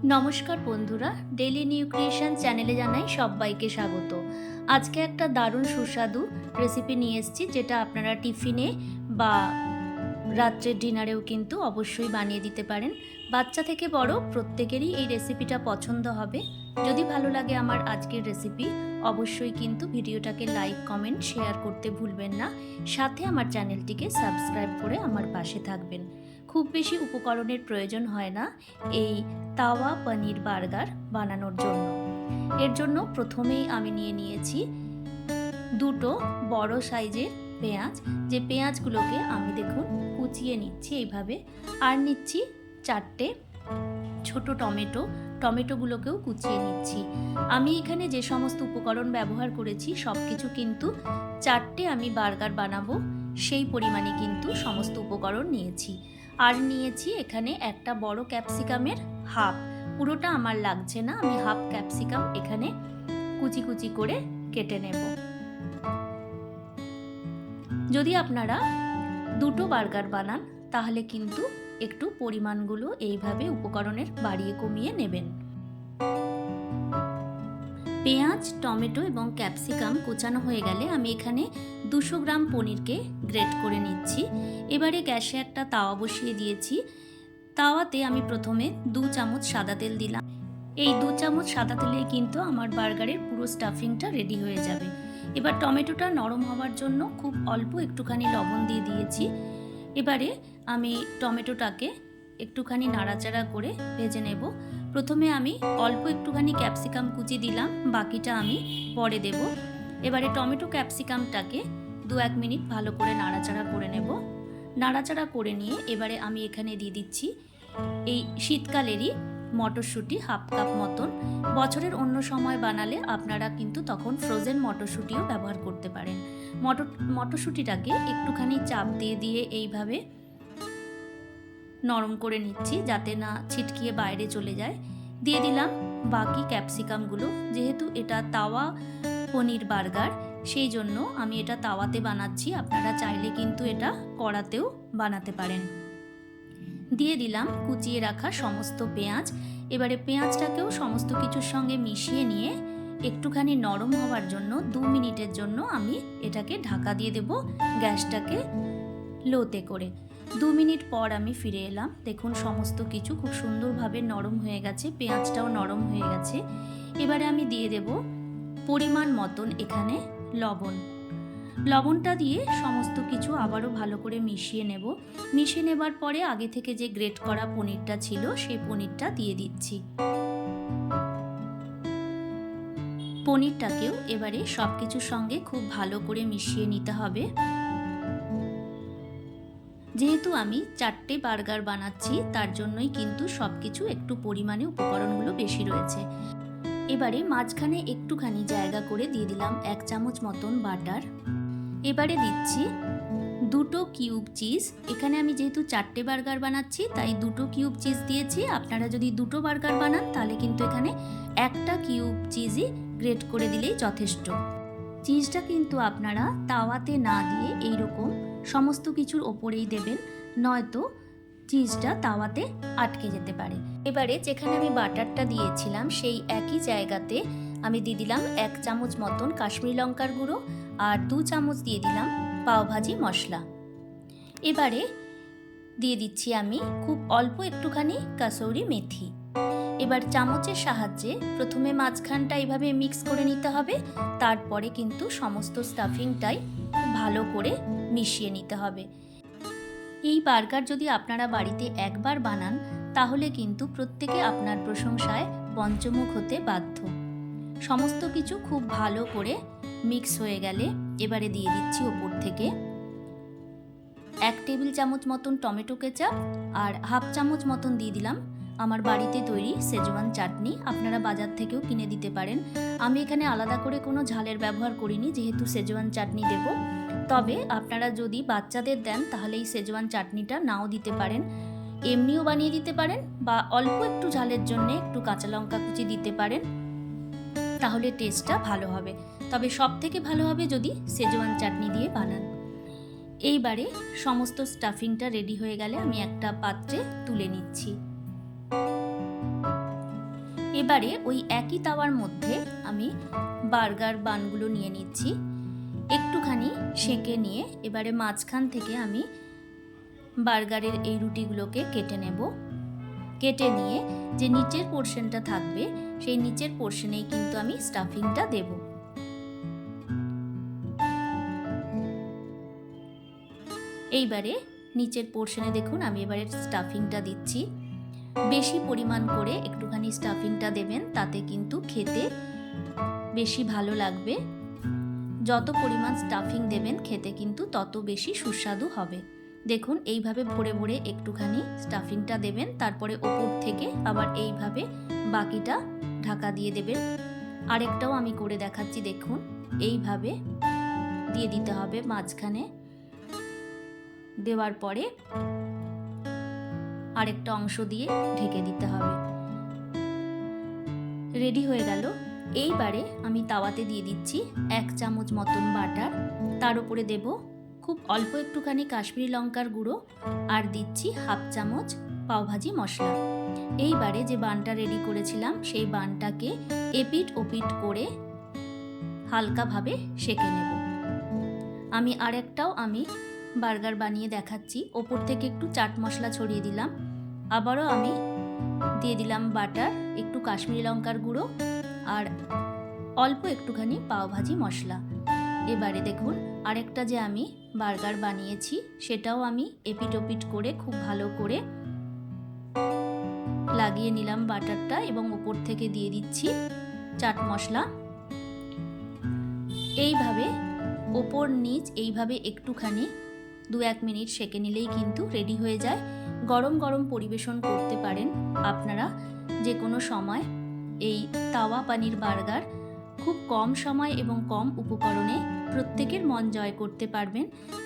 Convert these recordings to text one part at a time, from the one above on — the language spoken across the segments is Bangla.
নমস্কার বন্ধুরা, ডেইলি নিউ ক্রিয়েশন চ্যানেলে জানাই সবাইকে স্বাগত। আজকে একটা দারুণ সুস্বাদু রেসিপি নিয়ে এসেছি, যেটা আপনারা টিফিনে বা রাত্রের ডিনারেও কিন্তু অবশ্যই বানিয়ে দিতে পারেন। বাচ্চা থেকে বড় প্রত্যেকেরই এই রেসিপিটা পছন্দ হবে। যদি ভালো লাগে আমার আজকের রেসিপি, অবশ্যই কিন্তু ভিডিওটাকে লাইক, কমেন্ট, শেয়ার করতে ভুলবেন না। সাথে আমার চ্যানেলটিকে সাবস্ক্রাইব করে আমার পাশে থাকবেন। খুব বেশি উপকরণের প্রয়োজন হয় না এই তাওয়া পনির বার্গার বানানোর জন্য। এর জন্য প্রথমেই আমি নিয়ে নিয়েছি দুটো বড় সাইজের পেঁয়াজ। যে পেঁয়াজগুলোকে আমি দেখুন কুচিয়ে নিচ্ছি এইভাবে, আর নিচ্ছি চারটে ছোট টমেটোগুলোকেও কুচিয়ে নিচ্ছি। আমি এখানে যে সমস্ত উপকরণ ব্যবহার করেছি সব কিছু কিন্তু চারটে আমি বার্গার বানাবো সেই পরিমাণে কিন্তু সমস্ত উপকরণ নিয়েছি। আর নিয়েছি এখানে একটা বড় ক্যাপসিকামের হাফ, পুরোটা আমার লাগছে না, আমি হাফ ক্যাপসিকাম এখানে কুচি কুচি করে কেটে নেব। যদি আপনারা দুটো বার্গার বানান তাহলে কিন্তু একটু পরিমাণগুলো এইভাবে উপকরণের বাড়িয়ে কমিয়ে নেবেন। পেঁয়াজ, টমেটো এবং ক্যাপসিকাম কোচানো হয়ে গেলে আমি এখানে 200 গ্রাম পনিরকে গ্রেট করে নিচ্ছি। এবারে গ্যাসে একটা তাওয়া বসিয়ে দিয়েছি। তাওয়াতে আমি প্রথমে 2 চামচ সাদা তেল দিলাম। এই 2 চামচ সাদা তেলে কিন্তু আমার বার্গারের পুরো স্টাফিংটা রেডি হয়ে যাবে। এবার টমেটোটা নরম হওয়ার জন্য খুব অল্প একটুখানি লবণ দিয়ে দিয়েছি। এবারে আমি টমেটোটাকে একটুখানি নাড়াচাড়া করে ভেজে নেব। প্রথমে আমি অল্প একটুখানি ক্যাপসিকাম কুচি দিলাম, বাকিটা আমি পরে দেব। এবারে টমেটো ক্যাপসিকামটাকে 2-1 মিনিট ভালো করে নাড়াচাড়া করে নেব। নাড়াচাড়া করে নিয়ে এবারে আমি এখানে দিয়ে দিচ্ছি এই শীতকালেরই মটরশুঁটি হাফ কাপ মতন। বছরের অন্য সময় বানালে আপনারা কিন্তু তখন ফ্রোজেন মটরশুঁটিও ব্যবহার করতে পারেন। মটরশুঁটিটাকে একটুখানি চাপ দিয়ে দিয়ে এইভাবে নরম করে নিচ্ছি যাতে না ছিটকিয়ে বাইরে চলে যায়। দিয়ে দিলাম বাকি ক্যাপসিকামগুলো। যেহেতু এটা তাওয়া পনির বার্গার, সেই জন্য আমি এটা তাওয়াতে বানাচ্ছি, আপনারা চাইলে কিন্তু এটা কড়াতেও বানাতে পারেন। দিয়ে দিলাম কুচিয়ে রাখা সমস্ত পেঁয়াজ। এবারে পেঁয়াজটাকেও সমস্ত কিছুর সঙ্গে মিশিয়ে নিয়ে একটুখানি নরম হওয়ার জন্য 2 মিনিটের জন্য আমি এটাকে ঢাকা দিয়ে দেব, গ্যাসটাকে লোতে করে। 2 মিনিট পর আমি ফিরে এলাম। দেখুন সমস্ত কিছু খুব সুন্দরভাবে নরম হয়ে গেছে, পেঁয়াজটাও নরম হয়ে গেছে। এবারে আমি দিয়ে দেব পরিমাণ মতন এখানে লবণটা দিয়ে সমস্ত কিছু আবারও ভালো করে মিশিয়ে নেব। মিশিয়ে নেবার পরে আগে থেকে যে গ্রেট করা পনিরটা ছিল সেই পনিরটা দিয়ে দিচ্ছি। পনিরটাকেও এবারে সব কিছুর সঙ্গে খুব ভালো করে মিশিয়ে নিতে হবে। যেহেতু আমি 4টে বার্গার বানাচ্ছি তার জন্যই কিন্তু সব কিছু একটু পরিমাণে উপকরণগুলো বেশি রয়েছে। এবারে মাঝখানে একটুখানি জায়গা করে দিয়ে দিলাম 1 চামচ মতন বাটার। এবারে দিচ্ছি 2 কিউব চিজ। এখানে আমি যেহেতু 4টে বার্গার বানাচ্ছি তাই 2 কিউব চিজ দিয়েছি। আপনারা যদি 2 বার্গার বানান তাহলে কিন্তু এখানে 1 কিউব চিজই গ্রেট করে দিলেই যথেষ্ট। চিজটা কিন্তু আপনারা তাওয়াতে না দিয়ে এইরকম সমস্ত কিছুর ওপরেই দেবেন, নয়তো চিজটা তাওয়াতে আটকে যেতে পারে। এবারে যেখানে আমি বাটারটা দিয়েছিলাম সেই একই জায়গাতে আমি দিয়ে দিলাম 1 চামচ মতন কাশ্মীরি লঙ্কার গুঁড়ো আর 2 চামচ দিয়ে দিলাম পাওভাজি মশলা। এবারে দিয়ে দিচ্ছি আমি খুব অল্প একটুখানি কাসৌরি মেথি। এবার চামচের সাহায্যে প্রথমে মাঝখানটা এইভাবে মিক্স করে নিতে হবে, তারপরে কিন্তু সমস্ত স্টাফিংটাই ভালো করে মিশিয়ে নিতে হবে। এই বার্গার যদি আপনারা বাড়িতে একবার বানান তাহলে কিন্তু প্রত্যেকে আপনার প্রশংসায় পঞ্চমুখ হতে বাধ্য। সমস্ত কিছু খুব ভালো করে মিক্স হয়ে গেলে এবারে দিয়ে দিচ্ছি ওপর থেকে 1 টেবিল চামচ মতন টমেটো কেচাপ আর হাফ চামচ মতন দিয়ে দিলাম আমার বাড়িতে তৈরি সেজওয়ান চাটনি। আপনারা বাজার থেকেও কিনে দিতে পারেন। আমি এখানে আলাদা করে কোনো ঝালের ব্যবহার করিনি যেহেতু সেজওয়ান চাটনি দেব। তবে আপনারা যদি বাচ্চাদের দেন তাহলে এই সেজওয়ান চাটনিটা নাও দিতে পারেন, এমনিও বানিয়ে দিতে পারেন, বা অল্প একটু ঝালের জন্য একটু কাঁচা লঙ্কা কুচি দিতে পারেন, তাহলে টেস্টটা ভালো হবে। তবে সব থেকে ভালো হবে যদি সেজওয়ান চাটনি দিয়ে বানান। এইবারে সমস্ত স্টাফিংটা রেডি হয়ে গেলে আমি একটা পাত্রে তুলে নিচ্ছি। এবারে ওই একই তাওয়ার মধ্যে আমি বার্গার বানগুলো নিয়ে নিচ্ছি, একটুখানি সেঁকে নিয়ে এবারে মাঝখান থেকে আমি বার্গারের এই রুটিগুলোকে কেটে নেব। কেটে নিয়ে যে নিচের পোর্শনটা থাকবে সেই নিচের পোর্শনেই কিন্তু আমি স্টাফিংটা দেব। এইবারে নিচের পোর্শনে দেখুন আমি এবারে স্টাফিংটা দিচ্ছি। বেশি পরিমাণ করে একটুখানি স্টাফিংটা দেবেন, তাতে কিন্তু খেতে বেশি ভালো লাগবে। যত পরিমাণ স্টাফিং দেবেন খেতে কিন্তু তত বেশি সুস্বাদু হবে। দেখুন এইভাবে ভরে ভরে একটুখানি স্টাফিংটা দেবেন, তারপরে ওপর থেকে আবার এইভাবে বাকিটা ঢাকা দিয়ে দেবেন। আরেকটাও আমি করে দেখাচ্ছি, দেখুন এইভাবে দিয়ে দিতে হবে। মাঝখানে দেওয়ার পরে আরেকটা অংশ দিয়ে ঢেকে দিতে হবে। রেডি হয়ে গেল। এইবারে আমি তাওয়াতে দিয়ে দিচ্ছি 1 চামচ মতন বাটার, তার উপরে দেব খুব অল্প একটুখানি কাশ্মীরি লঙ্কার গুঁড়ো, আর দিচ্ছি 1/2 চামচ পাওভাজি মশলা। এইবারে যে বানটা রেডি করেছিলাম সেই বানটাকে এপিট ওপিট করে হালকাভাবে সেঁকে নেব। আমি আরেকটাও বার্গার বানিয়ে দেখাচ্ছি। ওপর থেকে একটু চাট মশলা ছড়িয়ে দিলাম, আবারও আমি দিয়ে দিলাম বাটার, একটু কাশ্মীরি লঙ্কার গুঁড়ো আর অল্প একটুখানি পাওভাজি মশলা। এবারে দেখুন আরেকটা যে আমি বার্গার বানিয়েছি সেটাও আমি এপিট ওপিট করে খুব ভালো করে লাগিয়ে নিলাম বাটারটা, এবং ওপর থেকে দিয়ে দিচ্ছি চাট মশলা। এইভাবে ওপর নিচ এইভাবে একটুখানি 2-1 মিনিট সেঁকে নিলেই কিন্তু রেডি হয়ে যায়। গরম গরম পরিবেশন করতে পারেন আপনারা যে কোনো সময়। এই তাওয়া পানির বার্গার খুব কম সময় এবং কম উপকরণে প্রত্যেকের মন জয় করতে পারবেন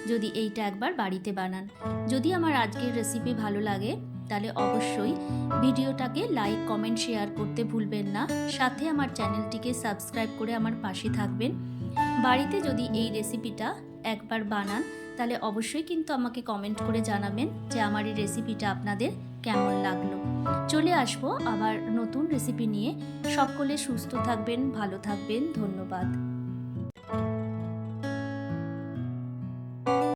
যদি এইটা একবার বাড়িতে বানান। যদি আমার আজকের রেসিপি ভালো লাগে তাহলে অবশ্যই ভিডিওটাকে লাইক কমেন্ট শেয়ার করতে ভুলবেন না। সাথে আমার চ্যানেলটিকে সাবস্ক্রাইব করে আমার পাশে থাকবেন। বাড়িতে যদি এই রেসিপিটা একবার বানান তাহলে অবশ্যই কিন্তু আমাকে কমেন্ট করে জানাবেন যে আমার এই রেসিপিটা আপনাদের কেমন লাগলো। চলে আসবো আবার নতুন রেসিপি নিয়ে। সকলে সুস্থ থাকবেন, ভালো থাকবেন। ধন্যবাদ।